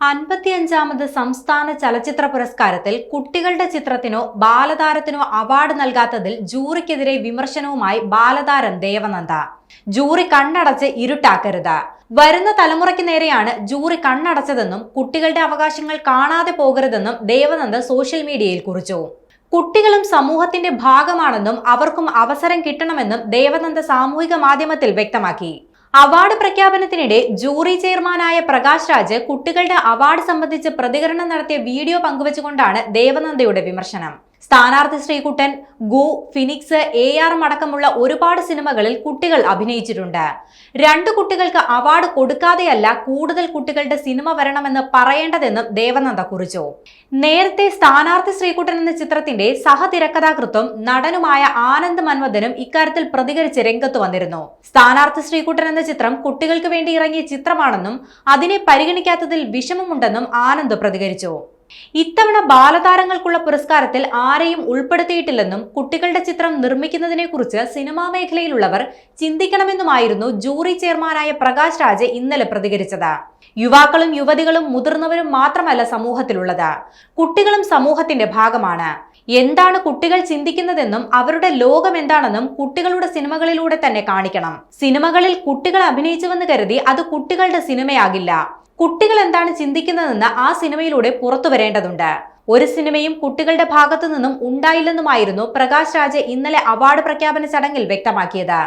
55ാമത് സംസ്ഥാന ചലച്ചിത്ര പുരസ്കാരത്തിൽ കുട്ടികളുടെ ചിത്രത്തിനോ ബാലതാരത്തിനോ അവാർഡ് നൽകാത്തതിൽ ജൂറിക്കെതിരെ വിമർശനവുമായി ബാലതാരം ദേവനന്ദ. ജൂറി കണ്ണടച്ച് ഇരുട്ടാക്കരുത്. വരുന്ന തലമുറയ്ക്ക് നേരെയാണ് ജൂറി കണ്ണടച്ചതെന്നും കുട്ടികളുടെ അവകാശങ്ങൾ കാണാതെ പോകരുതെന്നും ദേവനന്ദ സോഷ്യൽ മീഡിയയിൽ കുറിച്ചു. കുട്ടികളും സമൂഹത്തിന്റെ ഭാഗമാണെന്നും അവർക്കും അവസരം കിട്ടണമെന്നും ദേവനന്ദ സാമൂഹിക മാധ്യമത്തിൽ വ്യക്തമാക്കി. അവാർഡ് പ്രഖ്യാപനത്തിനിടെ ജൂറി ചെയർമാനായ പ്രകാശ് രാജ് കുട്ടികളുടെ അവാർഡ് സംബന്ധിച്ച് പ്രതികരണം നടത്തിയ വീഡിയോ പങ്കുവച്ചുകൊണ്ടാണ് ദേവനന്ദയുടെ വിമർശനം. സ്ഥാനാർത്ഥി ശ്രീകുട്ടൻ, ഗു, ഫിനിക്സ്, AR അടക്കമുള്ള ഒരുപാട് സിനിമകളിൽ കുട്ടികൾ അഭിനയിച്ചിട്ടുണ്ട്. 2 കുട്ടികൾക്ക് അവാർഡ് കൊടുക്കാതെയല്ല കൂടുതൽ കുട്ടികളുടെ സിനിമ വരണമെന്ന് പറയേണ്ടതെന്നും ദേവനന്ദ കുറിച്ചു. നേരത്തെ സ്ഥാനാർത്ഥി ശ്രീകുട്ടൻ എന്ന ചിത്രത്തിന്റെ സഹതിരക്കഥാകൃത്തും നടനുമായ ആനന്ദ് മൻവദനും ഇക്കാര്യത്തിൽ പ്രതികരിച്ച് രംഗത്ത് വന്നിരുന്നു. സ്ഥാനാർത്ഥി ശ്രീകുട്ടൻ എന്ന ചിത്രം കുട്ടികൾക്ക് വേണ്ടി ഇറങ്ങിയ ചിത്രമാണെന്നും അതിനെ പരിഗണിക്കാത്തതിൽ വിഷമമുണ്ടെന്നും ആനന്ദ് പ്രതികരിച്ചു. ഇത്തവണ ബാലതാരങ്ങൾക്കുള്ള പുരസ്കാരത്തിൽ ആരെയും ഉൾപ്പെടുത്തിയിട്ടില്ലെന്നും കുട്ടികളുടെ ചിത്രം നിർമ്മിക്കുന്നതിനെ കുറിച്ച് സിനിമാ മേഖലയിലുള്ളവർ ചിന്തിക്കണമെന്നുമായിരുന്നു ജൂറി ചെയർമാനായ പ്രകാശ് രാജ് ഇന്നലെ പ്രതികരിച്ചത്. യുവാക്കളും യുവതികളും മുതിർന്നവരും മാത്രമല്ല സമൂഹത്തിലുള്ളത്, കുട്ടികളും സമൂഹത്തിന്റെ ഭാഗമാണ്. എന്താണ് കുട്ടികൾ ചിന്തിക്കുന്നതെന്നും അവരുടെ ലോകം എന്താണെന്നും കുട്ടികളുടെ സിനിമകളിലൂടെ തന്നെ കാണിക്കണം. സിനിമകളിൽ കുട്ടികൾ അഭിനയിച്ചുവെന്ന് കരുതി അത് കുട്ടികളുടെ സിനിമയാകില്ല. കുട്ടികൾ എന്താണ് ചിന്തിക്കുന്നതെന്ന് ആ സിനിമയിലൂടെ പുറത്തു വരേണ്ടതുണ്ട്. ഒരു സിനിമയും കുട്ടികളുടെ ഭാഗത്തു നിന്നും ഉണ്ടായില്ലെന്നുമായിരുന്നു പ്രകാശ് രാജ് ഇന്നലെ അവാർഡ് പ്രഖ്യാപന ചടങ്ങിൽ വ്യക്തമാക്കിയത്.